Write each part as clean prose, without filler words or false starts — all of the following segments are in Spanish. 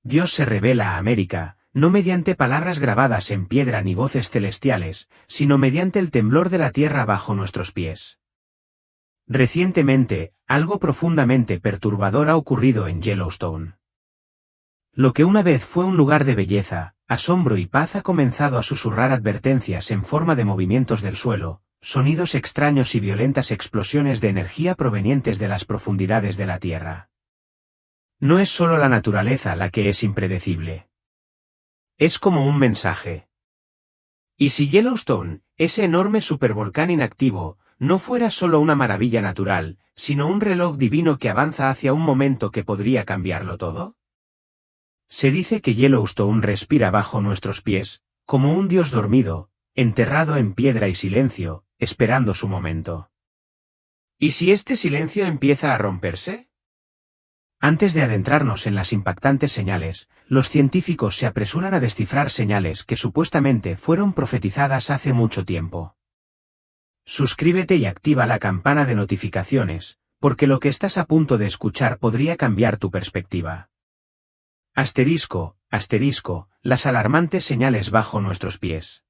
Dios se revela a América, no mediante palabras grabadas en piedra ni voces celestiales, sino mediante el temblor de la tierra bajo nuestros pies. Recientemente, algo profundamente perturbador ha ocurrido en Yellowstone. Lo que una vez fue un lugar de belleza, asombro y paz ha comenzado a susurrar advertencias en forma de movimientos del suelo, sonidos extraños y violentas explosiones de energía provenientes de las profundidades de la Tierra. No es solo la naturaleza la que es impredecible. Es como un mensaje. ¿Y si Yellowstone, ese enorme supervolcán inactivo, no fuera solo una maravilla natural, sino un reloj divino que avanza hacia un momento que podría cambiarlo todo? Se dice que Yellowstone respira bajo nuestros pies, como un dios dormido, enterrado en piedra y silencio, esperando su momento. ¿Y si este silencio empieza a romperse? Antes de adentrarnos en las impactantes señales, los científicos se apresuran a descifrar señales que supuestamente fueron profetizadas hace mucho tiempo. Suscríbete y activa la campana de notificaciones, porque lo que estás a punto de escuchar podría cambiar tu perspectiva. Asterisco, asterisco, las alarmantes señales bajo nuestros pies.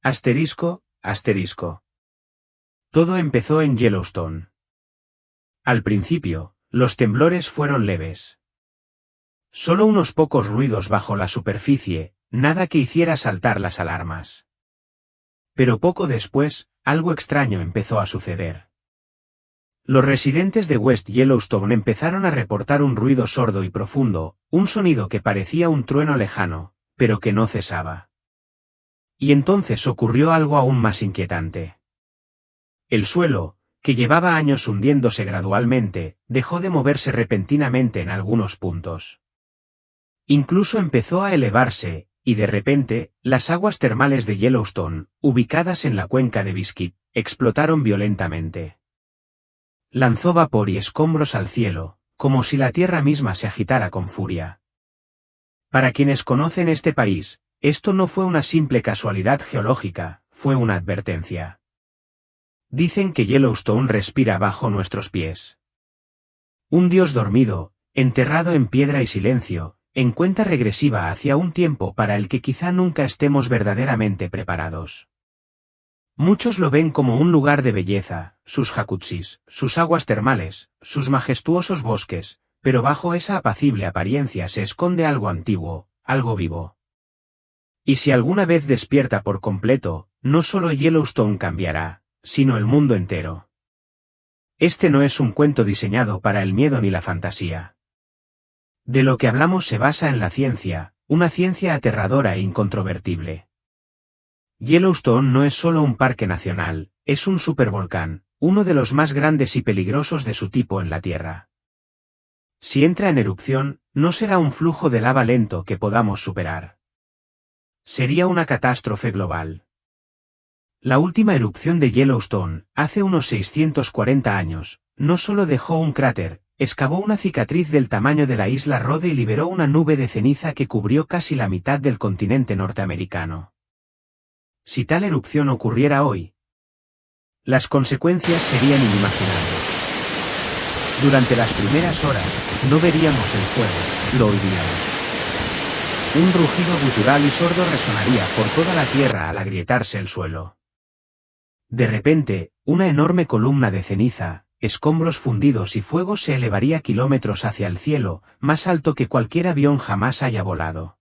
Asterisco, asterisco. Todo empezó en Yellowstone. Al principio, los temblores fueron leves. Solo unos pocos ruidos bajo la superficie, nada que hiciera saltar las alarmas. Pero poco después, algo extraño empezó a suceder. Los residentes de West Yellowstone empezaron a reportar un ruido sordo y profundo, un sonido que parecía un trueno lejano, pero que no cesaba. Y entonces ocurrió algo aún más inquietante. El suelo, que llevaba años hundiéndose gradualmente, dejó de moverse repentinamente en algunos puntos. Incluso empezó a elevarse, y de repente, las aguas termales de Yellowstone, ubicadas en la cuenca de Biscuit, explotaron violentamente. Lanzó vapor y escombros al cielo, como si la tierra misma se agitara con furia. Para quienes conocen este país, esto no fue una simple casualidad geológica, fue una advertencia. Dicen que Yellowstone respira bajo nuestros pies. Un dios dormido, enterrado en piedra y silencio, en cuenta regresiva hacia un tiempo para el que quizá nunca estemos verdaderamente preparados. Muchos lo ven como un lugar de belleza, sus jacuzzis, sus aguas termales, sus majestuosos bosques, pero bajo esa apacible apariencia se esconde algo antiguo, algo vivo. Y si alguna vez despierta por completo, no solo Yellowstone cambiará, sino el mundo entero. Este no es un cuento diseñado para el miedo ni la fantasía. De lo que hablamos se basa en la ciencia, una ciencia aterradora e incontrovertible. Yellowstone no es solo un parque nacional, es un supervolcán, uno de los más grandes y peligrosos de su tipo en la Tierra. Si entra en erupción, no será un flujo de lava lento que podamos superar. Sería una catástrofe global. La última erupción de Yellowstone, hace unos 640 años, no solo dejó un cráter, excavó una cicatriz del tamaño de la isla Rode y liberó una nube de ceniza que cubrió casi la mitad del continente norteamericano. Si tal erupción ocurriera hoy, las consecuencias serían inimaginables. Durante las primeras horas, no veríamos el fuego, lo oiríamos. Un rugido gutural y sordo resonaría por toda la tierra al agrietarse el suelo. De repente, una enorme columna de ceniza, escombros fundidos y fuego se elevaría kilómetros hacia el cielo, más alto que cualquier avión jamás haya volado.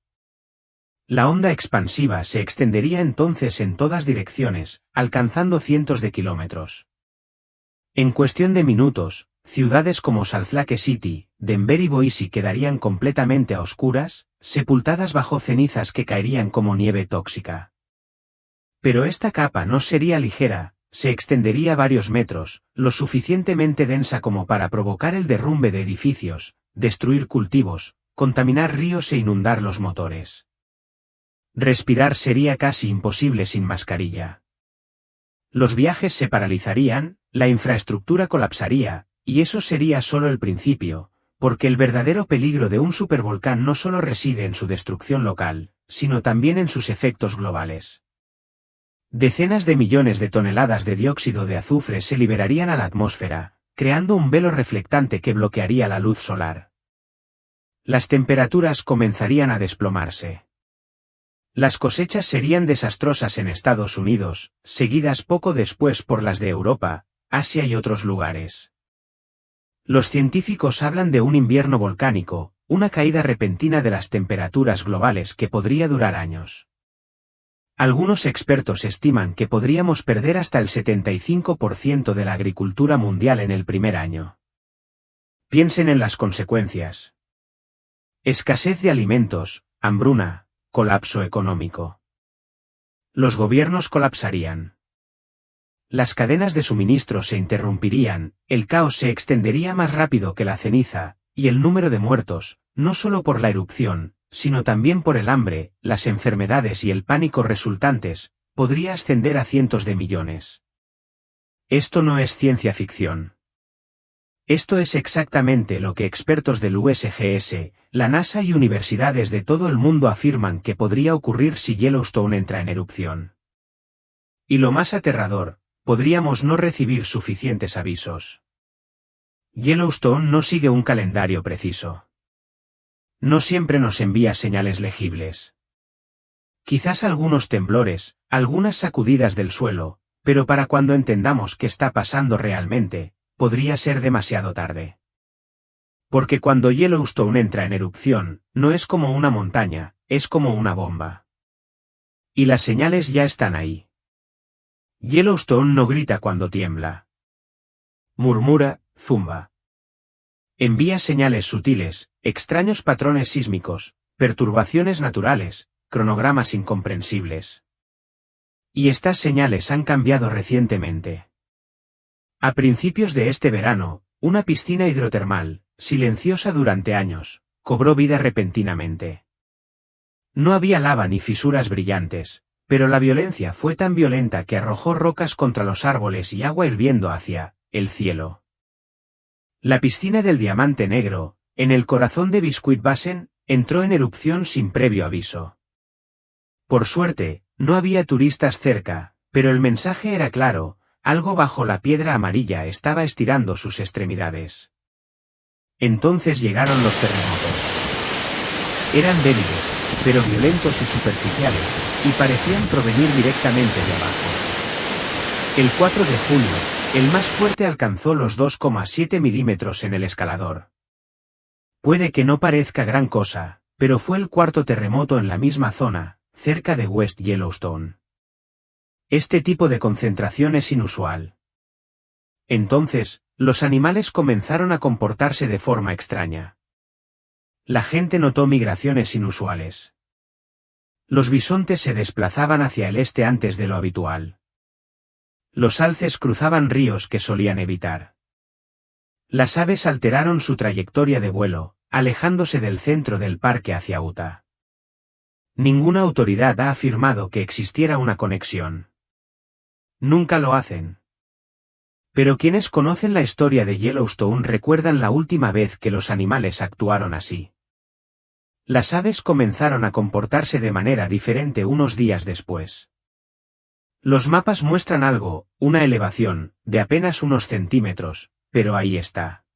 La onda expansiva se extendería entonces en todas direcciones, alcanzando cientos de kilómetros. En cuestión de minutos, ciudades como Salt Lake City, Denver y Boise quedarían completamente a oscuras, sepultadas bajo cenizas que caerían como nieve tóxica. Pero esta capa no sería ligera, se extendería varios metros, lo suficientemente densa como para provocar el derrumbe de edificios, destruir cultivos, contaminar ríos e inundar los motores. Respirar sería casi imposible sin mascarilla. Los viajes se paralizarían, la infraestructura colapsaría, y eso sería solo el principio, porque el verdadero peligro de un supervolcán no solo reside en su destrucción local, sino también en sus efectos globales. Decenas de millones de toneladas de dióxido de azufre se liberarían a la atmósfera, creando un velo reflectante que bloquearía la luz solar. Las temperaturas comenzarían a desplomarse. Las cosechas serían desastrosas en Estados Unidos, seguidas poco después por las de Europa, Asia y otros lugares. Los científicos hablan de un invierno volcánico, una caída repentina de las temperaturas globales que podría durar años. Algunos expertos estiman que podríamos perder hasta el 75% de la agricultura mundial en el primer año. Piensen en las consecuencias. Escasez de alimentos, hambruna, colapso económico. Los gobiernos colapsarían. Las cadenas de suministro se interrumpirían, el caos se extendería más rápido que la ceniza, y el número de muertos, no solo por la erupción, sino también por el hambre, las enfermedades y el pánico resultantes, podría ascender a cientos de millones. Esto no es ciencia ficción. Esto es exactamente lo que expertos del USGS, la NASA y universidades de todo el mundo afirman que podría ocurrir si Yellowstone entra en erupción. Y lo más aterrador, podríamos no recibir suficientes avisos. Yellowstone no sigue un calendario preciso. No siempre nos envía señales legibles. Quizás algunos temblores, algunas sacudidas del suelo, pero para cuando entendamos qué está pasando realmente, podría ser demasiado tarde. Porque cuando Yellowstone entra en erupción, no es como una montaña, es como una bomba. Y las señales ya están ahí. Yellowstone no grita cuando tiembla. Murmura, zumba. Envía señales sutiles, extraños patrones sísmicos, perturbaciones naturales, cronogramas incomprensibles. Y estas señales han cambiado recientemente. A principios de este verano, una piscina hidrotermal, silenciosa durante años, cobró vida repentinamente. No había lava ni fisuras brillantes, pero la violencia fue tan violenta que arrojó rocas contra los árboles y agua hirviendo hacia el cielo. La piscina del Diamante Negro, en el corazón de Biscuit Basin, entró en erupción sin previo aviso. Por suerte, no había turistas cerca, pero el mensaje era claro. Algo bajo la piedra amarilla estaba estirando sus extremidades. Entonces llegaron los terremotos. Eran débiles, pero violentos y superficiales, y parecían provenir directamente de abajo. El 4 de junio, el más fuerte alcanzó los 2,7 milímetros en el escalador. Puede que no parezca gran cosa, pero fue el cuarto terremoto en la misma zona, cerca de West Yellowstone. Este tipo de concentración es inusual. Entonces, los animales comenzaron a comportarse de forma extraña. La gente notó migraciones inusuales. Los bisontes se desplazaban hacia el este antes de lo habitual. Los alces cruzaban ríos que solían evitar. Las aves alteraron su trayectoria de vuelo, alejándose del centro del parque hacia Utah. Ninguna autoridad ha afirmado que existiera una conexión. Nunca lo hacen. Pero quienes conocen la historia de Yellowstone recuerdan la última vez que los animales actuaron así. Las aves comenzaron a comportarse de manera diferente unos días después. Los mapas muestran algo, una elevación, de apenas unos centímetros, pero ahí está.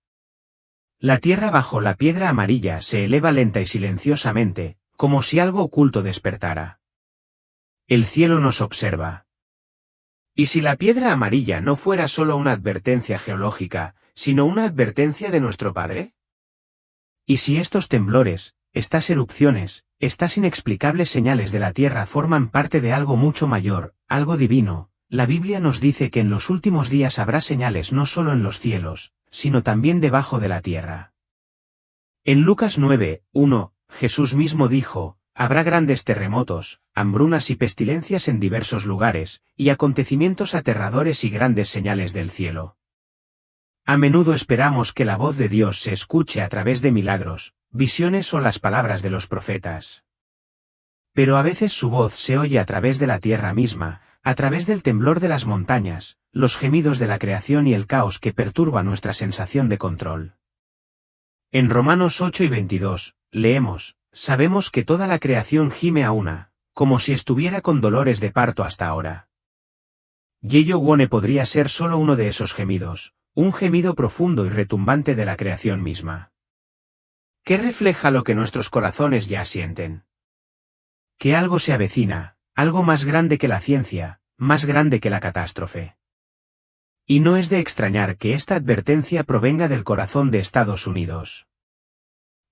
La tierra bajo la piedra amarilla se eleva lenta y silenciosamente, como si algo oculto despertara. El cielo nos observa. ¿Y si la piedra amarilla no fuera solo una advertencia geológica, sino una advertencia de nuestro Padre? ¿Y si estos temblores, estas erupciones, estas inexplicables señales de la Tierra forman parte de algo mucho mayor, algo divino? La Biblia nos dice que en los últimos días habrá señales no solo en los cielos, sino también debajo de la tierra. En Lucas 9:1, Jesús mismo dijo: habrá grandes terremotos, hambrunas y pestilencias en diversos lugares, y acontecimientos aterradores y grandes señales del cielo. A menudo esperamos que la voz de Dios se escuche a través de milagros, visiones o las palabras de los profetas. Pero a veces su voz se oye a través de la tierra misma, a través del temblor de las montañas, los gemidos de la creación y el caos que perturba nuestra sensación de control. En Romanos 8:22, leemos: sabemos que toda la creación gime a una, como si estuviera con dolores de parto hasta ahora. Yellowstone podría ser solo uno de esos gemidos, un gemido profundo y retumbante de la creación misma. ¿Qué refleja lo que nuestros corazones ya sienten? Que algo se avecina, algo más grande que la ciencia, más grande que la catástrofe. Y no es de extrañar que esta advertencia provenga del corazón de Estados Unidos.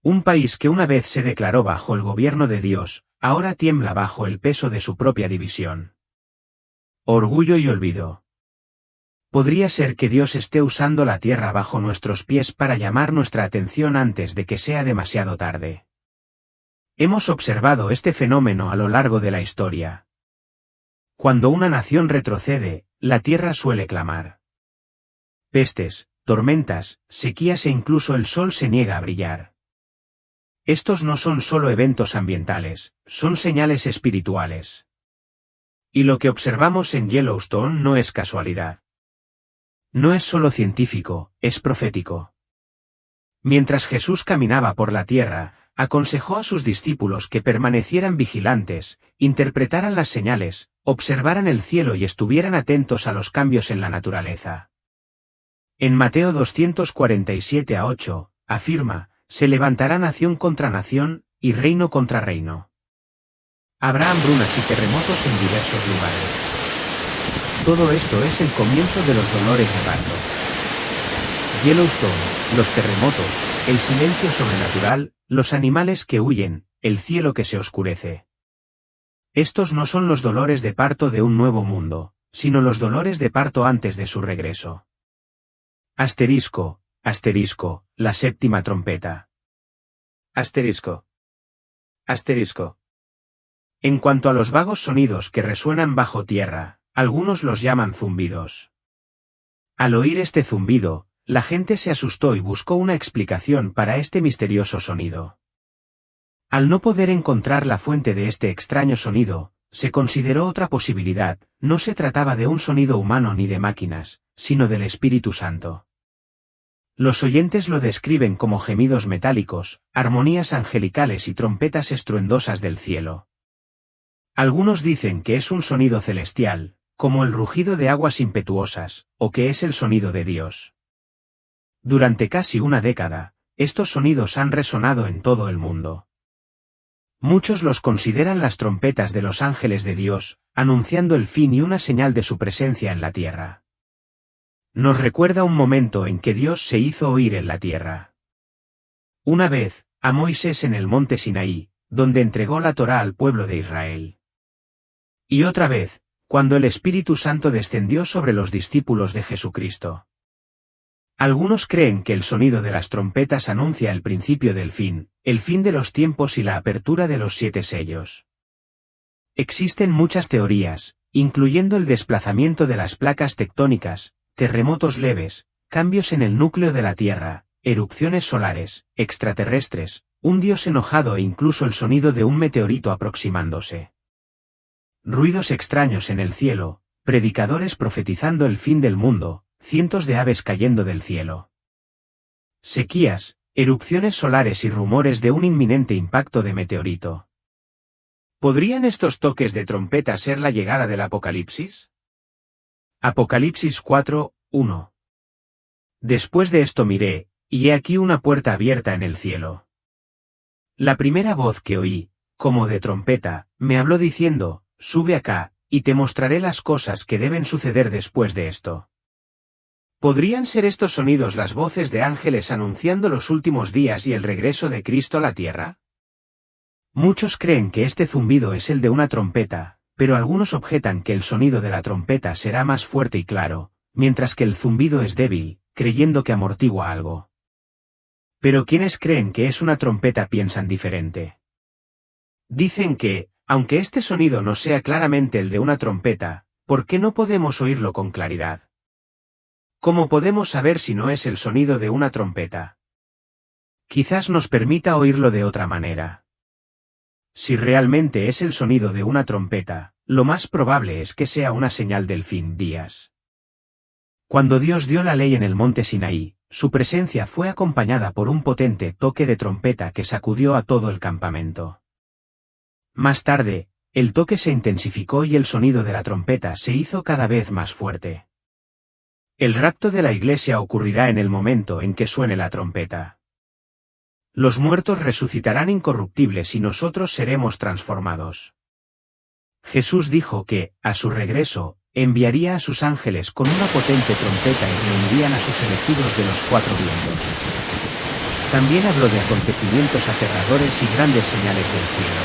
Un país que una vez se declaró bajo el gobierno de Dios, ahora tiembla bajo el peso de su propia división. Orgullo y olvido. Podría ser que Dios esté usando la tierra bajo nuestros pies para llamar nuestra atención antes de que sea demasiado tarde. Hemos observado este fenómeno a lo largo de la historia. Cuando una nación retrocede, la tierra suele clamar. Pestes, tormentas, sequías e incluso el sol se niega a brillar. Estos no son solo eventos ambientales, son señales espirituales. Y lo que observamos en Yellowstone no es casualidad. No es solo científico, es profético. Mientras Jesús caminaba por la tierra, aconsejó a sus discípulos que permanecieran vigilantes, interpretaran las señales, observaran el cielo y estuvieran atentos a los cambios en la naturaleza. En Mateo 247-8, afirma, se levantará nación contra nación, y reino contra reino. Habrá hambrunas y terremotos en diversos lugares. Todo esto es el comienzo de los dolores de parto. Yellowstone, los terremotos, el silencio sobrenatural, los animales que huyen, el cielo que se oscurece. Estos no son los dolores de parto de un nuevo mundo, sino los dolores de parto antes de su regreso. Asterisco, asterisco, la séptima trompeta. Asterisco. Asterisco. En cuanto a los vagos sonidos que resuenan bajo tierra, algunos los llaman zumbidos. Al oír este zumbido, la gente se asustó y buscó una explicación para este misterioso sonido. Al no poder encontrar la fuente de este extraño sonido, se consideró otra posibilidad: no se trataba de un sonido humano ni de máquinas, sino del Espíritu Santo. Los oyentes lo describen como gemidos metálicos, armonías angelicales y trompetas estruendosas del cielo. Algunos dicen que es un sonido celestial, como el rugido de aguas impetuosas, o que es el sonido de Dios. Durante casi una década, estos sonidos han resonado en todo el mundo. Muchos los consideran las trompetas de los ángeles de Dios, anunciando el fin y una señal de su presencia en la tierra. Nos recuerda un momento en que Dios se hizo oír en la tierra. Una vez, a Moisés en el monte Sinaí, donde entregó la Torá al pueblo de Israel. Y otra vez, cuando el Espíritu Santo descendió sobre los discípulos de Jesucristo. Algunos creen que el sonido de las trompetas anuncia el principio del fin, el fin de los tiempos y la apertura de los 7 sellos. Existen muchas teorías, incluyendo el desplazamiento de las placas tectónicas, terremotos leves, cambios en el núcleo de la Tierra, erupciones solares, extraterrestres, un dios enojado e incluso el sonido de un meteorito aproximándose. Ruidos extraños en el cielo, predicadores profetizando el fin del mundo, cientos de aves cayendo del cielo. Sequías, erupciones solares y rumores de un inminente impacto de meteorito. ¿Podrían estos toques de trompeta ser la llegada del Apocalipsis? Apocalipsis 4:1. Después de esto miré, y he aquí una puerta abierta en el cielo. La primera voz que oí, como de trompeta, me habló diciendo: sube acá, y te mostraré las cosas que deben suceder después de esto. ¿Podrían ser estos sonidos las voces de ángeles anunciando los últimos días y el regreso de Cristo a la tierra? Muchos creen que este zumbido es el de una trompeta, pero algunos objetan que el sonido de la trompeta será más fuerte y claro, mientras que el zumbido es débil, creyendo que amortigua algo. Pero quienes creen que es una trompeta piensan diferente. Dicen que, aunque este sonido no sea claramente el de una trompeta, ¿por qué no podemos oírlo con claridad? ¿Cómo podemos saber si no es el sonido de una trompeta? Quizás nos permita oírlo de otra manera. Si realmente es el sonido de una trompeta, lo más probable es que sea una señal del fin días. Cuando Dios dio la ley en el monte Sinaí, su presencia fue acompañada por un potente toque de trompeta que sacudió a todo el campamento. Más tarde, el toque se intensificó y el sonido de la trompeta se hizo cada vez más fuerte. El rapto de la iglesia ocurrirá en el momento en que suene la trompeta. Los muertos resucitarán incorruptibles y nosotros seremos transformados. Jesús dijo que, a su regreso, enviaría a sus ángeles con una potente trompeta y reunirían a sus elegidos de los 4 vientos. También habló de acontecimientos aterradores y grandes señales del cielo.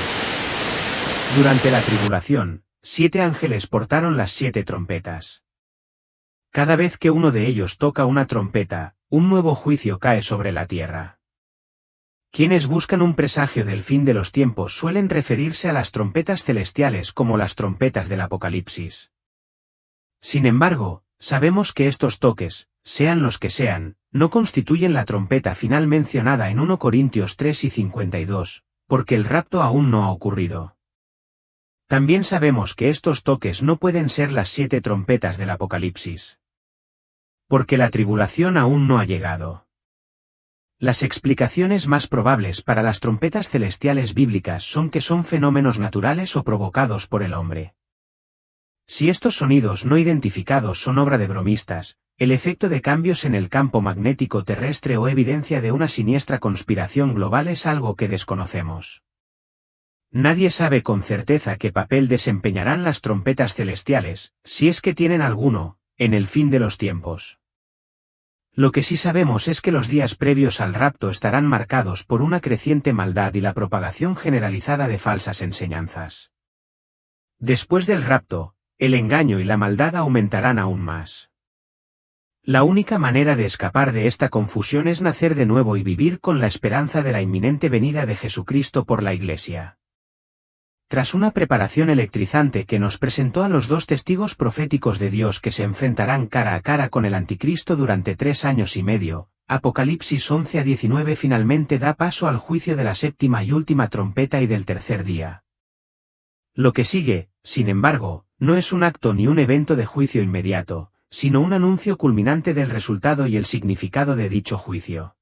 Durante la tribulación, 7 ángeles portaron las 7 trompetas. Cada vez que uno de ellos toca una trompeta, un nuevo juicio cae sobre la tierra. Quienes buscan un presagio del fin de los tiempos suelen referirse a las trompetas celestiales como las trompetas del Apocalipsis. Sin embargo, sabemos que estos toques, sean los que sean, no constituyen la trompeta final mencionada en 1 Corintios 3 y 52, porque el rapto aún no ha ocurrido. También sabemos que estos toques no pueden ser las 7 trompetas del Apocalipsis. Porque la tribulación aún no ha llegado. Las explicaciones más probables para las trompetas celestiales bíblicas son que son fenómenos naturales o provocados por el hombre. Si estos sonidos no identificados son obra de bromistas, el efecto de cambios en el campo magnético terrestre o evidencia de una siniestra conspiración global es algo que desconocemos. Nadie sabe con certeza qué papel desempeñarán las trompetas celestiales, si es que tienen alguno, en el fin de los tiempos. Lo que sí sabemos es que los días previos al rapto estarán marcados por una creciente maldad y la propagación generalizada de falsas enseñanzas. Después del rapto, el engaño y la maldad aumentarán aún más. La única manera de escapar de esta confusión es nacer de nuevo y vivir con la esperanza de la inminente venida de Jesucristo por la Iglesia. Tras una preparación electrizante que nos presentó a los 2 testigos proféticos de Dios que se enfrentarán cara a cara con el Anticristo durante 3 años y medio, Apocalipsis 11 a 19 finalmente da paso al juicio de la 7ª y última trompeta y del tercer día. Lo que sigue, sin embargo, no es un acto ni un evento de juicio inmediato, sino un anuncio culminante del resultado y el significado de dicho juicio.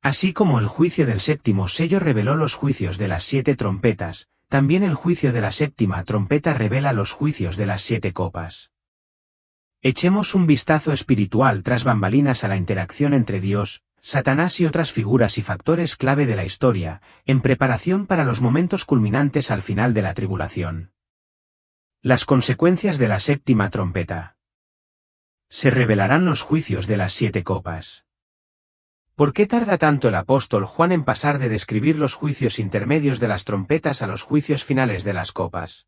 Así como el juicio del 7º sello reveló los juicios de las 7 trompetas, también el juicio de la 7ª trompeta revela los juicios de las 7 copas. Echemos un vistazo espiritual tras bambalinas a la interacción entre Dios, Satanás y otras figuras y factores clave de la historia, en preparación para los momentos culminantes al final de la tribulación. Las consecuencias de la 7ª trompeta. Se revelarán los juicios de las 7 copas. ¿Por qué tarda tanto el apóstol Juan en pasar de describir los juicios intermedios de las trompetas a los juicios finales de las copas?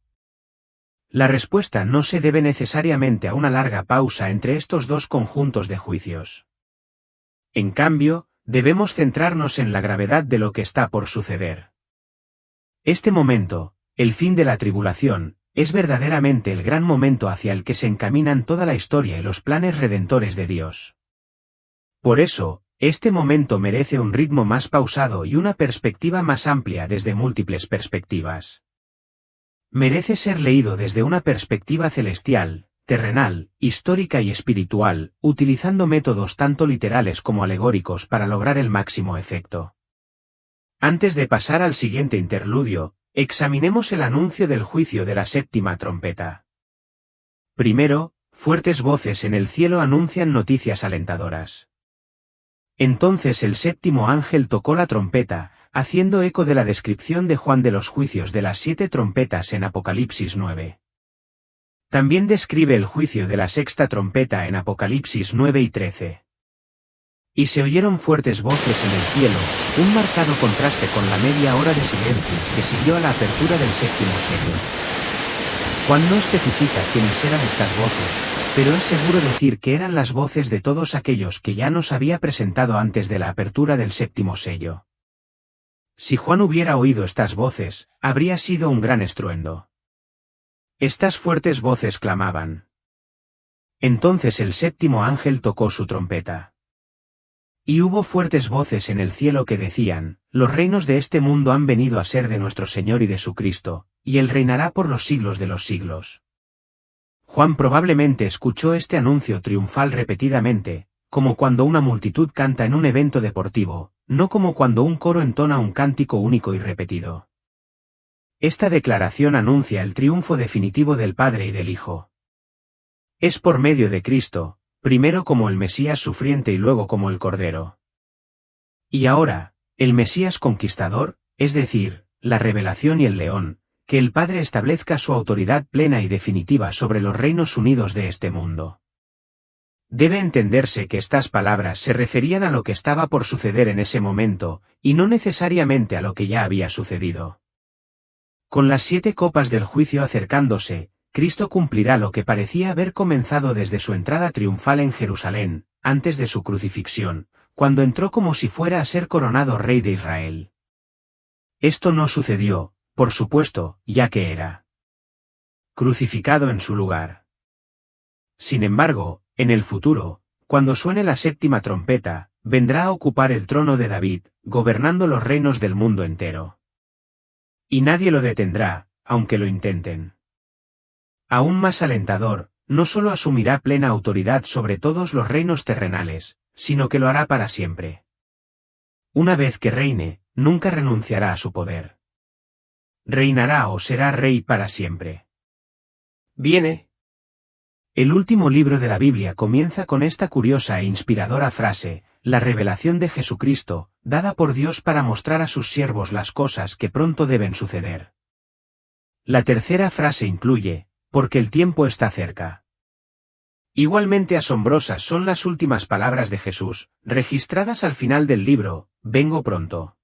La respuesta no se debe necesariamente a una larga pausa entre estos 2 conjuntos de juicios. En cambio, debemos centrarnos en la gravedad de lo que está por suceder. Este momento, el fin de la tribulación, es verdaderamente el gran momento hacia el que se encaminan toda la historia y los planes redentores de Dios. Por eso, este momento merece un ritmo más pausado y una perspectiva más amplia desde múltiples perspectivas. Merece ser leído desde una perspectiva celestial, terrenal, histórica y espiritual, utilizando métodos tanto literales como alegóricos para lograr el máximo efecto. Antes de pasar al siguiente interludio, examinemos el anuncio del juicio de la 7ª trompeta. Primero, fuertes voces en el cielo anuncian noticias alentadoras. Entonces el 7º ángel tocó la trompeta, haciendo eco de la descripción de Juan de los juicios de las 7 trompetas en Apocalipsis 9. También describe el juicio de la 6ª trompeta en Apocalipsis 9 y 13. Y se oyeron fuertes voces en el cielo, un marcado contraste con la media hora de silencio que siguió a la apertura del 7º sello. Juan no especifica quiénes eran estas voces, pero es seguro decir que eran las voces de todos aquellos que ya nos había presentado antes de la apertura del 7º sello. Si Juan hubiera oído estas voces, habría sido un gran estruendo. Estas fuertes voces clamaban. Entonces el 7º ángel tocó su trompeta. Y hubo fuertes voces en el cielo que decían, los reinos de este mundo han venido a ser de nuestro Señor y de su Cristo, y Él reinará por los siglos de los siglos. Juan probablemente escuchó este anuncio triunfal repetidamente, como cuando una multitud canta en un evento deportivo, no como cuando un coro entona un cántico único y repetido. Esta declaración anuncia el triunfo definitivo del Padre y del Hijo. Es por medio de Cristo, primero como el Mesías sufriente y luego como el Cordero. Y ahora, El Mesías conquistador, es decir, la revelación y el león, que el Padre establezca su autoridad plena y definitiva sobre los reinos unidos de este mundo. Debe entenderse que estas palabras se referían a lo que estaba por suceder en ese momento, y no necesariamente a lo que ya había sucedido. Con las 7 copas del juicio acercándose, Cristo cumplirá lo que parecía haber comenzado desde su entrada triunfal en Jerusalén, antes de su crucifixión, cuando entró como si fuera a ser coronado rey de Israel. Esto no sucedió, por supuesto, ya que era crucificado en su lugar. Sin embargo, en el futuro, cuando suene la 7ª trompeta, vendrá a ocupar el trono de David, gobernando los reinos del mundo entero. Y nadie lo detendrá, aunque lo intenten. Aún más alentador, no solo asumirá plena autoridad sobre todos los reinos terrenales, sino que lo hará para siempre. Una vez que reine, nunca renunciará a su poder. Reinará o será rey para siempre. Viene. El último libro de la Biblia comienza con esta curiosa e inspiradora frase, la revelación de Jesucristo, dada por Dios para mostrar a sus siervos las cosas que pronto deben suceder. La tercera frase incluye, porque el tiempo está cerca. Igualmente asombrosas son las últimas palabras de Jesús, registradas al final del libro, vengo pronto.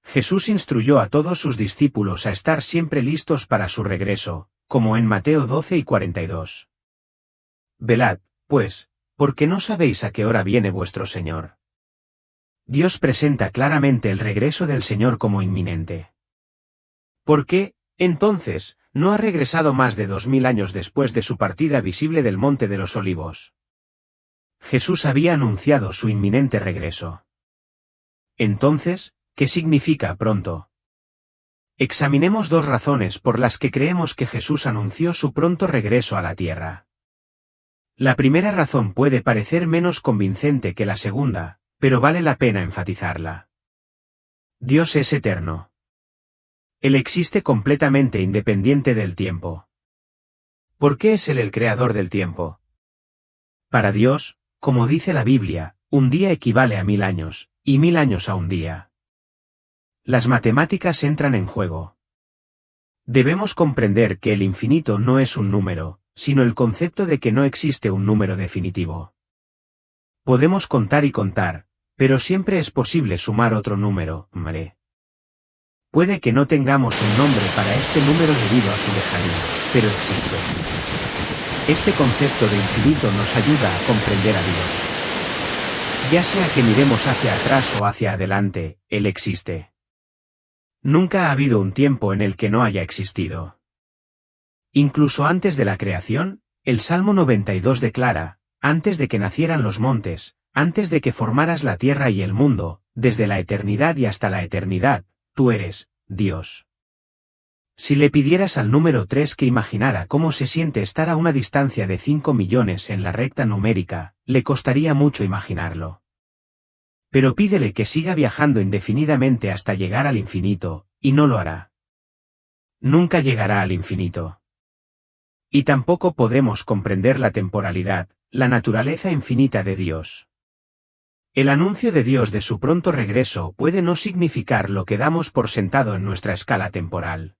Jesús instruyó a todos sus discípulos a estar siempre listos para su regreso, como en Mateo 12:42. Velad, pues, porque no sabéis a qué hora viene vuestro Señor. Dios presenta claramente el regreso del Señor como inminente. ¿Por qué, entonces, no ha regresado más de 2000 años después de su partida visible del Monte de los Olivos? Jesús había anunciado su inminente regreso. Entonces, ¿qué significa pronto? Examinemos 2 razones por las que creemos que Jesús anunció su pronto regreso a la tierra. La primera razón puede parecer menos convincente que la segunda, pero vale la pena enfatizarla. Dios es eterno. Él existe completamente independiente del tiempo. ¿Por qué es Él el creador del tiempo? Para Dios, como dice la Biblia, un día equivale a 1000 años, y 1000 años a un día. Las matemáticas entran en juego. Debemos comprender que el infinito no es un número, sino el concepto de que no existe un número definitivo. Podemos contar y contar, pero siempre es posible sumar otro número, mare. Puede que no tengamos un nombre para este número debido a su lejanía, pero existe. Este concepto de infinito nos ayuda a comprender a Dios. Ya sea que miremos hacia atrás o hacia adelante, Él existe. Nunca ha habido un tiempo en el que no haya existido. Incluso antes de la creación, el Salmo 92 declara, antes de que nacieran los montes, antes de que formaras la tierra y el mundo, desde la eternidad y hasta la eternidad, tú eres, Dios. Si le pidieras al número 3 que imaginara cómo se siente estar a una distancia de 5 millones en la recta numérica, le costaría mucho imaginarlo. Pero pídele que siga viajando indefinidamente hasta llegar al infinito, y no lo hará. Nunca llegará al infinito. Y tampoco podemos comprender la temporalidad, la naturaleza infinita de Dios. El anuncio de Dios de su pronto regreso puede no significar lo que damos por sentado en nuestra escala temporal.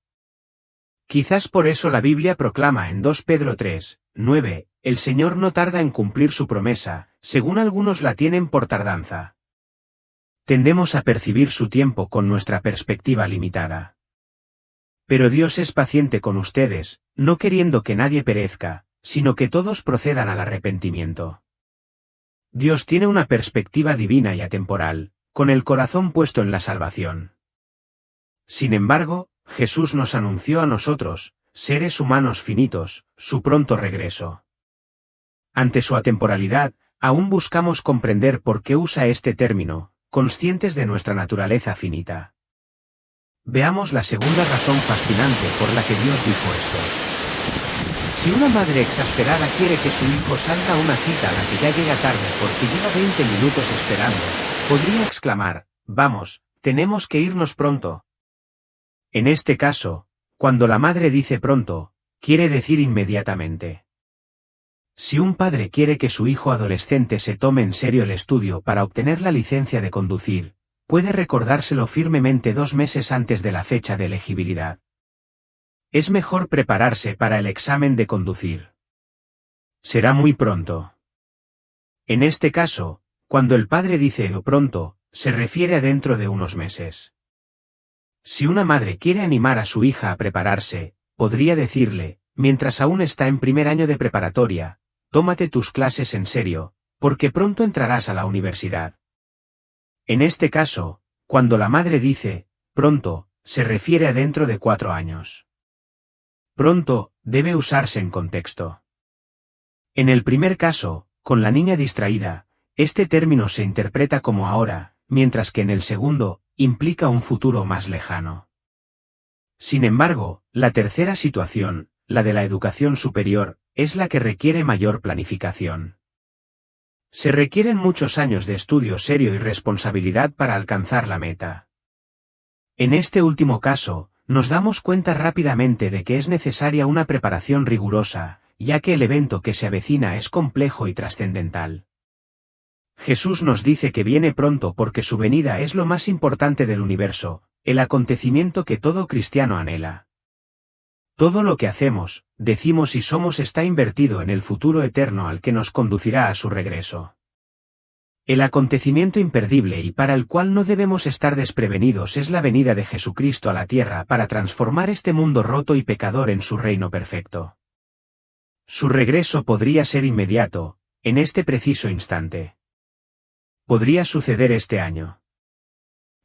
Quizás por eso la Biblia proclama en 2 Pedro 3:9, el Señor no tarda en cumplir su promesa, según algunos la tienen por tardanza. Tendemos a percibir su tiempo con nuestra perspectiva limitada. Pero Dios es paciente con ustedes, no queriendo que nadie perezca, sino que todos procedan al arrepentimiento. Dios tiene una perspectiva divina y atemporal, con el corazón puesto en la salvación. Sin embargo, Jesús nos anunció a nosotros, seres humanos finitos, su pronto regreso. Ante su atemporalidad, aún buscamos comprender por qué usa este término, conscientes de nuestra naturaleza finita. Veamos la segunda razón fascinante por la que Dios dijo esto. Si una madre exasperada quiere que su hijo salga a una cita a la que ya llega tarde porque lleva 20 minutos esperando, podría exclamar, vamos, tenemos que irnos pronto. En este caso, cuando la madre dice pronto, quiere decir inmediatamente. Si un padre quiere que su hijo adolescente se tome en serio el estudio para obtener la licencia de conducir, puede recordárselo firmemente 2 meses antes de la fecha de elegibilidad. Es mejor prepararse para el examen de conducir. Será muy pronto. En este caso, cuando el padre dice pronto, se refiere a dentro de unos meses. Si una madre quiere animar a su hija a prepararse, podría decirle, mientras aún está en primer año de preparatoria, tómate tus clases en serio, porque pronto entrarás a la universidad. En este caso, cuando la madre dice, pronto, se refiere a dentro de 4 años. Pronto, debe usarse en contexto. En el primer caso, con la niña distraída, este término se interpreta como ahora, mientras que en el segundo, implica un futuro más lejano. Sin embargo, la tercera situación, la de la educación superior, es la que requiere mayor planificación. Se requieren muchos años de estudio serio y responsabilidad para alcanzar la meta. En este último caso, nos damos cuenta rápidamente de que es necesaria una preparación rigurosa, ya que el evento que se avecina es complejo y trascendental. Jesús nos dice que viene pronto porque su venida es lo más importante del universo, el acontecimiento que todo cristiano anhela. Todo lo que hacemos, decimos y somos está invertido en el futuro eterno al que nos conducirá a su regreso. El acontecimiento imperdible y para el cual no debemos estar desprevenidos es la venida de Jesucristo a la tierra para transformar este mundo roto y pecador en su reino perfecto. Su regreso podría ser inmediato, en este preciso instante. Podría suceder este año.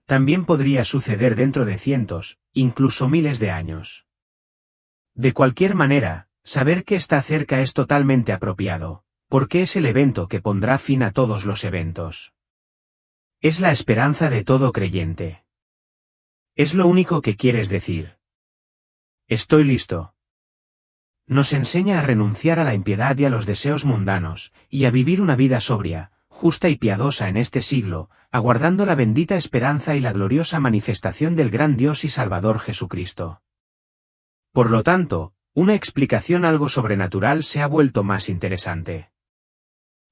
También podría suceder dentro de cientos, incluso miles de años. De cualquier manera, saber que está cerca es totalmente apropiado, porque es el evento que pondrá fin a todos los eventos. Es la esperanza de todo creyente. Es lo único que quieres decir. Estoy listo. Nos enseña a renunciar a la impiedad y a los deseos mundanos, y a vivir una vida sobria, justa y piadosa en este siglo, aguardando la bendita esperanza y la gloriosa manifestación del gran Dios y Salvador Jesucristo. Por lo tanto, una explicación algo sobrenatural se ha vuelto más interesante.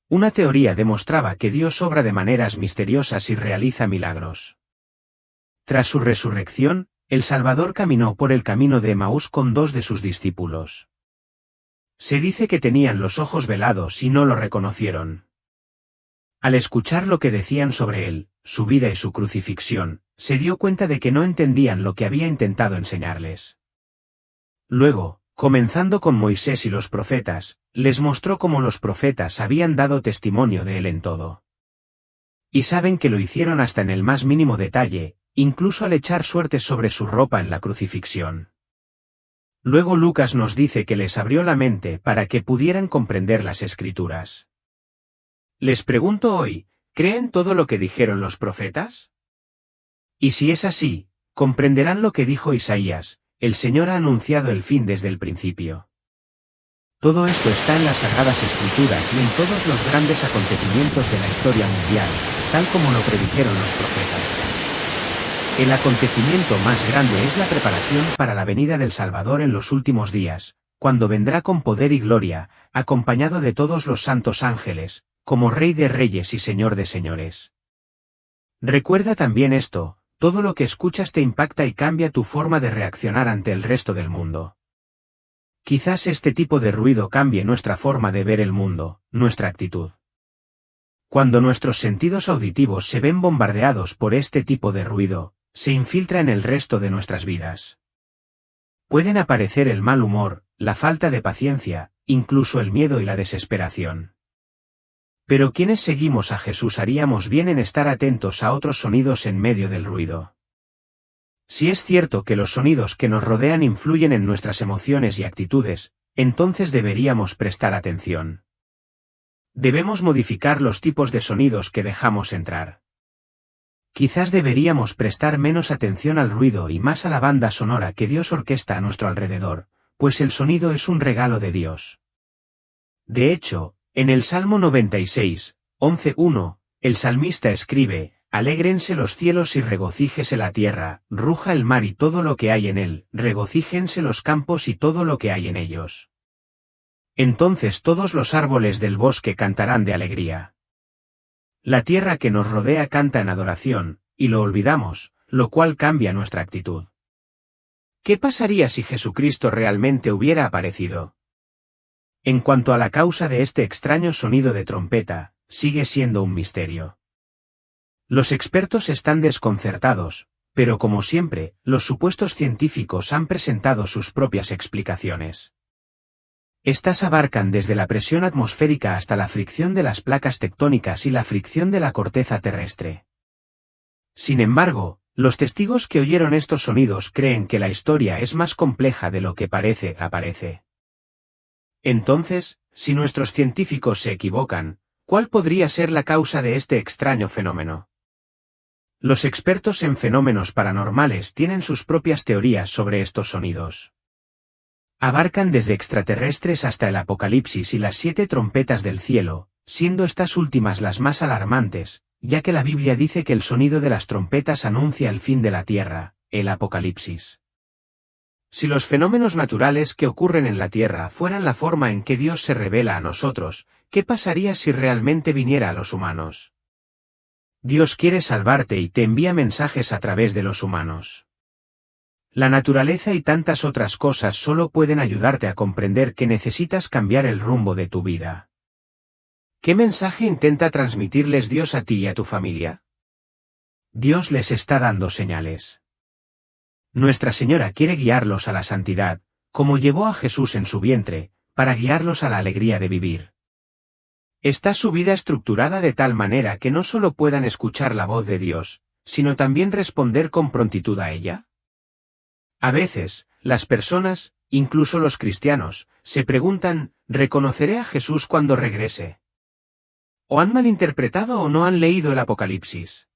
Una teoría demostraba que Dios obra de maneras misteriosas y realiza milagros. Tras su resurrección, el Salvador caminó por el camino de Emaús con 2 de sus discípulos. Se dice que tenían los ojos velados y no lo reconocieron. Al escuchar lo que decían sobre él, su vida y su crucifixión, se dio cuenta de que no entendían lo que había intentado enseñarles. Luego, comenzando con Moisés y los profetas, les mostró cómo los profetas habían dado testimonio de él en todo. Y saben que lo hicieron hasta en el más mínimo detalle, incluso al echar suertes sobre su ropa en la crucifixión. Luego Lucas nos dice que les abrió la mente para que pudieran comprender las Escrituras. Les pregunto hoy, ¿creen todo lo que dijeron los profetas? Y si es así, comprenderán lo que dijo Isaías: el Señor ha anunciado el fin desde el principio. Todo esto está en las Sagradas Escrituras y en todos los grandes acontecimientos de la historia mundial, tal como lo predijeron los profetas. El acontecimiento más grande es la preparación para la venida del Salvador en los últimos días, cuando vendrá con poder y gloria, acompañado de todos los santos ángeles, como Rey de Reyes y Señor de Señores. Recuerda también esto: todo lo que escuchas te impacta y cambia tu forma de reaccionar ante el resto del mundo. Quizás este tipo de ruido cambie nuestra forma de ver el mundo, nuestra actitud. Cuando nuestros sentidos auditivos se ven bombardeados por este tipo de ruido, se infiltra en el resto de nuestras vidas. Pueden aparecer el mal humor, la falta de paciencia, incluso el miedo y la desesperación. Pero quienes seguimos a Jesús haríamos bien en estar atentos a otros sonidos en medio del ruido. Si es cierto que los sonidos que nos rodean influyen en nuestras emociones y actitudes, entonces deberíamos prestar atención. Debemos modificar los tipos de sonidos que dejamos entrar. Quizás deberíamos prestar menos atención al ruido y más a la banda sonora que Dios orquesta a nuestro alrededor, pues el sonido es un regalo de Dios. De hecho, en el Salmo 96, 11:1, el salmista escribe: alégrense los cielos y regocíjese la tierra, ruja el mar y todo lo que hay en él, regocíjense los campos y todo lo que hay en ellos. Entonces todos los árboles del bosque cantarán de alegría. La tierra que nos rodea canta en adoración, y lo olvidamos, lo cual cambia nuestra actitud. ¿Qué pasaría si Jesucristo realmente hubiera aparecido? En cuanto a la causa de este extraño sonido de trompeta, sigue siendo un misterio. Los expertos están desconcertados, pero como siempre, los supuestos científicos han presentado sus propias explicaciones. Estas abarcan desde la presión atmosférica hasta la fricción de las placas tectónicas y la fricción de la corteza terrestre. Sin embargo, los testigos que oyeron estos sonidos creen que la historia es más compleja de lo que parece. Entonces, si nuestros científicos se equivocan, ¿cuál podría ser la causa de este extraño fenómeno? Los expertos en fenómenos paranormales tienen sus propias teorías sobre estos sonidos. Abarcan desde extraterrestres hasta el Apocalipsis y las 7 trompetas del cielo, siendo estas últimas las más alarmantes, ya que la Biblia dice que el sonido de las trompetas anuncia el fin de la tierra, el Apocalipsis. Si los fenómenos naturales que ocurren en la tierra fueran la forma en que Dios se revela a nosotros, ¿qué pasaría si realmente viniera a los humanos? Dios quiere salvarte y te envía mensajes a través de los humanos. La naturaleza y tantas otras cosas solo pueden ayudarte a comprender que necesitas cambiar el rumbo de tu vida. ¿Qué mensaje intenta transmitirles Dios a ti y a tu familia? Dios les está dando señales. Nuestra Señora quiere guiarlos a la santidad, como llevó a Jesús en su vientre, para guiarlos a la alegría de vivir. ¿Está su vida estructurada de tal manera que no solo puedan escuchar la voz de Dios, sino también responder con prontitud a ella? A veces, las personas, incluso los cristianos, se preguntan, ¿reconoceré a Jesús cuando regrese? ¿O han malinterpretado o no han leído el Apocalipsis?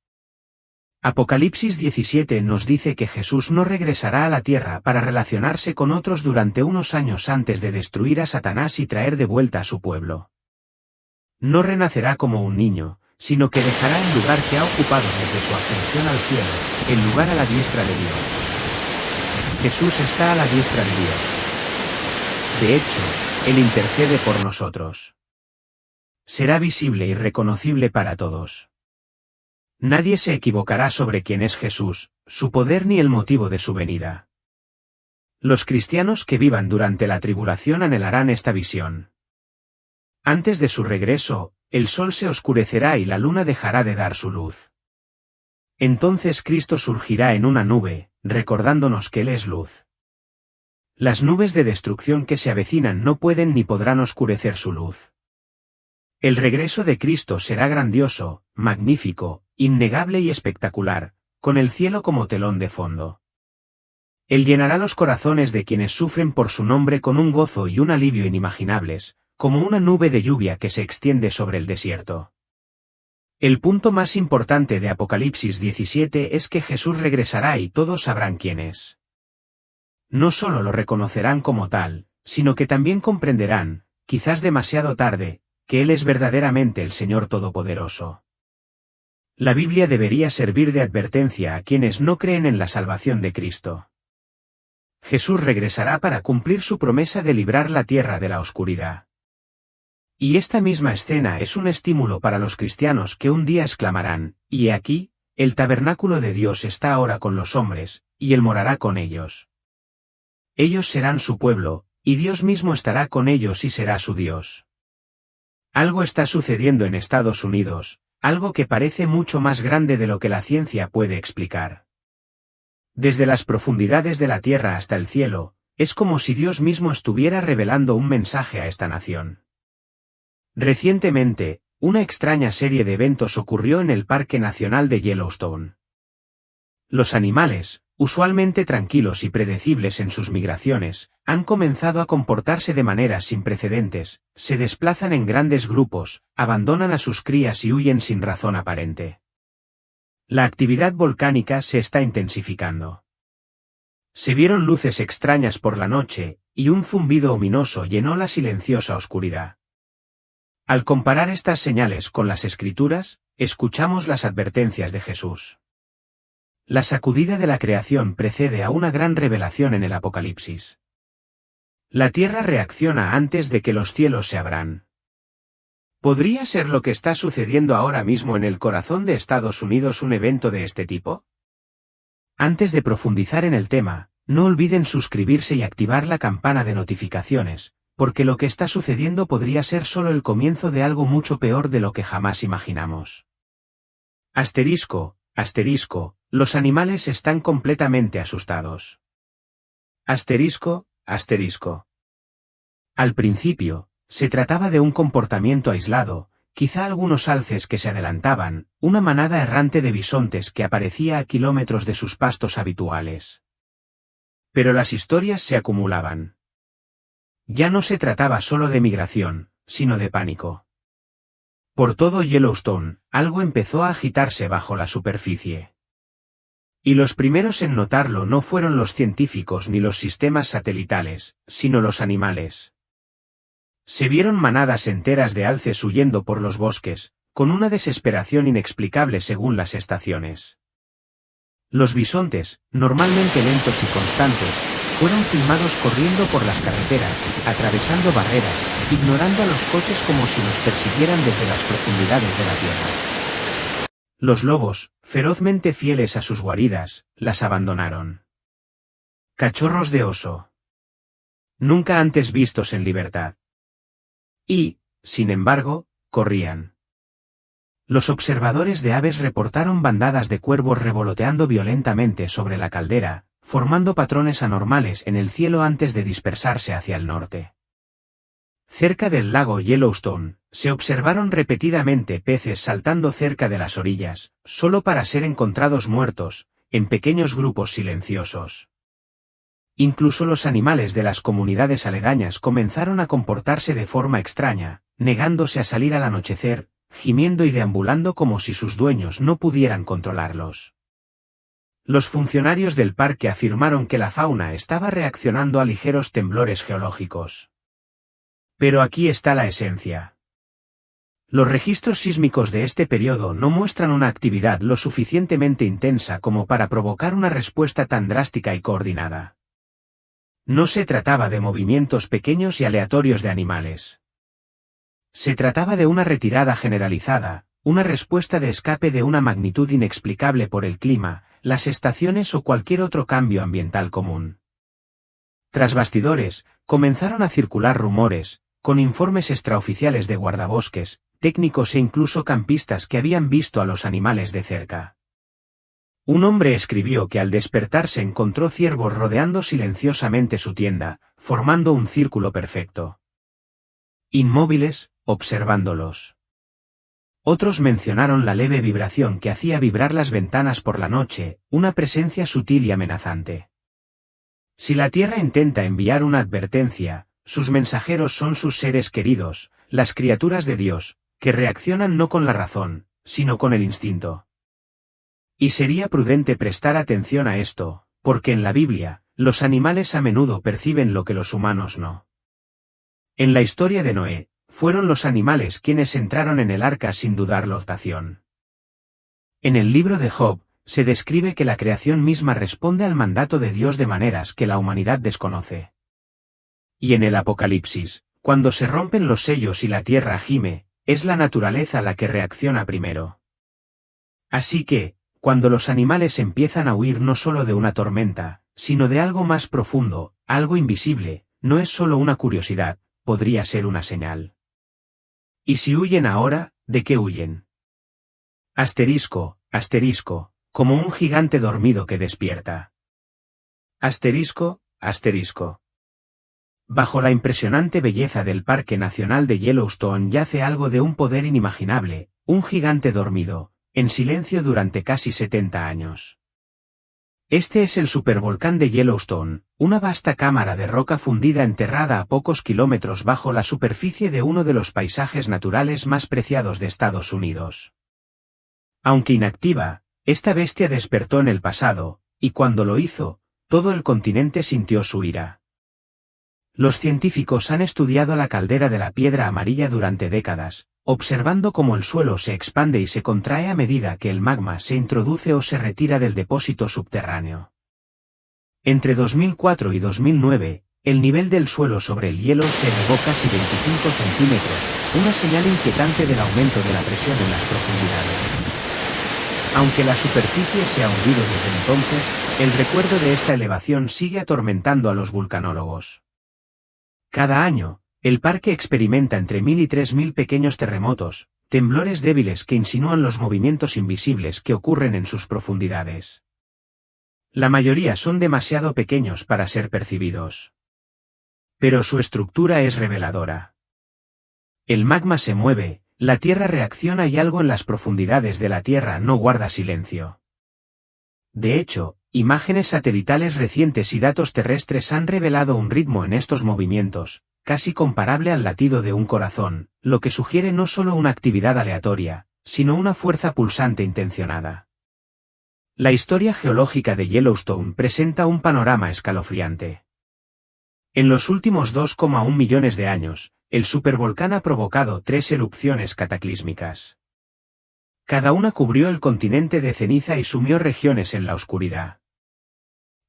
Apocalipsis 17 nos dice que Jesús no regresará a la tierra para relacionarse con otros durante unos años antes de destruir a Satanás y traer de vuelta a su pueblo. No renacerá como un niño, sino que dejará el lugar que ha ocupado desde su ascensión al cielo, el lugar a la diestra de Dios. Jesús está a la diestra de Dios. De hecho, Él intercede por nosotros. Será visible y reconocible para todos. Nadie se equivocará sobre quién es Jesús, su poder ni el motivo de su venida. Los cristianos que vivan durante la tribulación anhelarán esta visión. Antes de su regreso, el sol se oscurecerá y la luna dejará de dar su luz. Entonces Cristo surgirá en una nube, recordándonos que Él es luz. Las nubes de destrucción que se avecinan no pueden ni podrán oscurecer su luz. El regreso de Cristo será grandioso, magnífico, innegable y espectacular, con el cielo como telón de fondo. Él llenará los corazones de quienes sufren por su nombre con un gozo y un alivio inimaginables, como una nube de lluvia que se extiende sobre el desierto. El punto más importante de Apocalipsis 17 es que Jesús regresará y todos sabrán quién es. No solo lo reconocerán como tal, sino que también comprenderán, quizás demasiado tarde, que Él es verdaderamente el Señor Todopoderoso. La Biblia debería servir de advertencia a quienes no creen en la salvación de Cristo. Jesús regresará para cumplir su promesa de librar la tierra de la oscuridad. Y esta misma escena es un estímulo para los cristianos que un día exclamarán, «Y he aquí, el tabernáculo de Dios está ahora con los hombres, y Él morará con ellos. Ellos serán su pueblo, y Dios mismo estará con ellos y será su Dios». Algo está sucediendo en Estados Unidos, algo que parece mucho más grande de lo que la ciencia puede explicar. Desde las profundidades de la tierra hasta el cielo, es como si Dios mismo estuviera revelando un mensaje a esta nación. Recientemente, una extraña serie de eventos ocurrió en el Parque Nacional de Yellowstone. Los animales, usualmente tranquilos y predecibles en sus migraciones, han comenzado a comportarse de maneras sin precedentes, se desplazan en grandes grupos, abandonan a sus crías y huyen sin razón aparente. La actividad volcánica se está intensificando. Se vieron luces extrañas por la noche, y un zumbido ominoso llenó la silenciosa oscuridad. Al comparar estas señales con las Escrituras, escuchamos las advertencias de Jesús. La sacudida de la creación precede a una gran revelación en el Apocalipsis. La tierra reacciona antes de que los cielos se abran. ¿Podría ser lo que está sucediendo ahora mismo en el corazón de Estados Unidos un evento de este tipo? Antes de profundizar en el tema, no olviden suscribirse y activar la campana de notificaciones, porque lo que está sucediendo podría ser solo el comienzo de algo mucho peor de lo que jamás imaginamos. Asterisco, asterisco, los animales están completamente asustados. Asterisco, asterisco. Al principio, se trataba de un comportamiento aislado, quizá algunos alces que se adelantaban, una manada errante de bisontes que aparecía a kilómetros de sus pastos habituales. Pero las historias se acumulaban. Ya no se trataba solo de migración, sino de pánico. Por todo Yellowstone, algo empezó a agitarse bajo la superficie. Y los primeros en notarlo no fueron los científicos ni los sistemas satelitales, sino los animales. Se vieron manadas enteras de alces huyendo por los bosques, con una desesperación inexplicable según las estaciones. Los bisontes, normalmente lentos y constantes, fueron filmados corriendo por las carreteras, atravesando barreras, ignorando a los coches como si los persiguieran desde las profundidades de la tierra. Los lobos, ferozmente fieles a sus guaridas, las abandonaron. Cachorros de oso. Nunca antes vistos en libertad. Y, sin embargo, corrían. Los observadores de aves reportaron bandadas de cuervos revoloteando violentamente sobre la caldera, formando patrones anormales en el cielo antes de dispersarse hacia el norte. Cerca del lago Yellowstone, se observaron repetidamente peces saltando cerca de las orillas, solo para ser encontrados muertos, en pequeños grupos silenciosos. Incluso los animales de las comunidades aledañas comenzaron a comportarse de forma extraña, negándose a salir al anochecer, gimiendo y deambulando como si sus dueños no pudieran controlarlos. Los funcionarios del parque afirmaron que la fauna estaba reaccionando a ligeros temblores geológicos. Pero aquí está la esencia. Los registros sísmicos de este periodo no muestran una actividad lo suficientemente intensa como para provocar una respuesta tan drástica y coordinada. No se trataba de movimientos pequeños y aleatorios de animales. Se trataba de una retirada generalizada, una respuesta de escape de una magnitud inexplicable por el clima, las estaciones o cualquier otro cambio ambiental común. Tras bastidores, comenzaron a circular rumores, con informes extraoficiales de guardabosques, técnicos e incluso campistas que habían visto a los animales de cerca. Un hombre escribió que al despertarse encontró ciervos rodeando silenciosamente su tienda, formando un círculo perfecto. Inmóviles, observándolos. Otros mencionaron la leve vibración que hacía vibrar las ventanas por la noche, una presencia sutil y amenazante. Si la Tierra intenta enviar una advertencia, sus mensajeros son sus seres queridos, las criaturas de Dios, que reaccionan no con la razón, sino con el instinto. Y sería prudente prestar atención a esto, porque en la Biblia, los animales a menudo perciben lo que los humanos no. En la historia de Noé, fueron los animales quienes entraron en el arca sin dudar la ocasión. En el libro de Job, se describe que la creación misma responde al mandato de Dios de maneras que la humanidad desconoce. Y en el Apocalipsis, cuando se rompen los sellos y la tierra gime, es la naturaleza la que reacciona primero. Así que, cuando los animales empiezan a huir no solo de una tormenta, sino de algo más profundo, algo invisible, no es solo una curiosidad, podría ser una señal. ¿Y si huyen ahora, de qué huyen? Asterisco, asterisco, como un gigante dormido que despierta. Asterisco, asterisco. Bajo la impresionante belleza del Parque Nacional de Yellowstone yace algo de un poder inimaginable, un gigante dormido, en silencio durante casi 70 años. Este es el supervolcán de Yellowstone, una vasta cámara de roca fundida enterrada a pocos kilómetros bajo la superficie de uno de los paisajes naturales más preciados de Estados Unidos. Aunque inactiva, esta bestia despertó en el pasado, y cuando lo hizo, todo el continente sintió su ira. Los científicos han estudiado la caldera de la piedra amarilla durante décadas, observando cómo el suelo se expande y se contrae a medida que el magma se introduce o se retira del depósito subterráneo. Entre 2004 y 2009, El nivel del suelo sobre el hielo se elevó casi 25 centímetros, una señal inquietante del aumento de la presión en las profundidades. Aunque la superficie se ha hundido desde entonces, el recuerdo de esta elevación sigue atormentando a los vulcanólogos. Cada año, el parque experimenta entre 1000 y 3000 pequeños terremotos, temblores débiles que insinúan los movimientos invisibles que ocurren en sus profundidades. La mayoría son demasiado pequeños para ser percibidos. Pero su estructura es reveladora. El magma se mueve, la Tierra reacciona y algo en las profundidades de la Tierra no guarda silencio. De hecho, imágenes satelitales recientes y datos terrestres han revelado un ritmo en estos movimientos, casi comparable al latido de un corazón, lo que sugiere no solo una actividad aleatoria, sino una fuerza pulsante intencionada. La historia geológica de Yellowstone presenta un panorama escalofriante. En los últimos 2,1 millones de años, el supervolcán ha provocado 3 erupciones cataclísmicas. Cada una cubrió el continente de ceniza y sumió regiones en la oscuridad.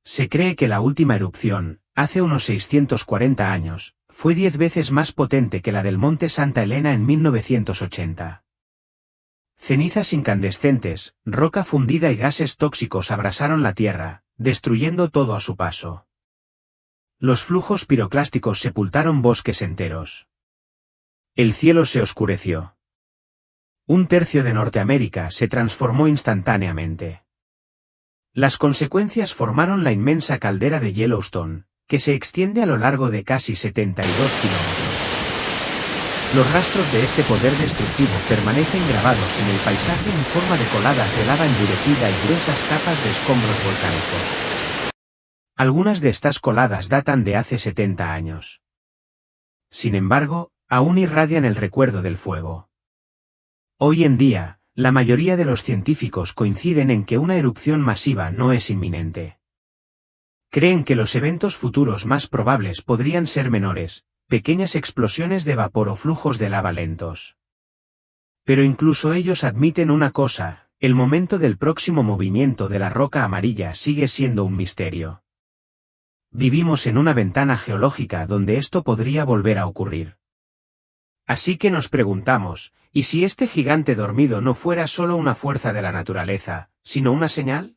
Se cree que la última erupción, hace unos 640 años, fue 10 veces más potente que la del monte Santa Elena en 1980. Cenizas incandescentes, roca fundida y gases tóxicos abrasaron la Tierra, destruyendo todo a su paso. Los flujos piroclásticos sepultaron bosques enteros. El cielo se oscureció. Un tercio de Norteamérica se transformó instantáneamente. Las consecuencias formaron la inmensa caldera de Yellowstone, que se extiende a lo largo de casi 72 kilómetros. Los rastros de este poder destructivo permanecen grabados en el paisaje en forma de coladas de lava endurecida y gruesas capas de escombros volcánicos. Algunas de estas coladas datan de hace 70 años. Sin embargo, aún irradian el recuerdo del fuego. Hoy en día, la mayoría de los científicos coinciden en que una erupción masiva no es inminente. Creen que los eventos futuros más probables podrían ser menores, pequeñas explosiones de vapor o flujos de lava lentos. Pero incluso ellos admiten una cosa, el momento del próximo movimiento de la roca amarilla sigue siendo un misterio. Vivimos en una ventana geológica donde esto podría volver a ocurrir. Así que nos preguntamos, ¿y si este gigante dormido no fuera solo una fuerza de la naturaleza, sino una señal?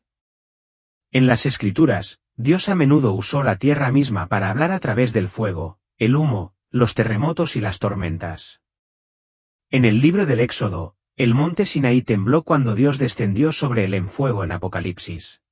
En las Escrituras, Dios a menudo usó la tierra misma para hablar a través del fuego, el humo, los terremotos y las tormentas. En el libro del Éxodo, el monte Sinaí tembló cuando Dios descendió sobre él en fuego en Apocalipsis.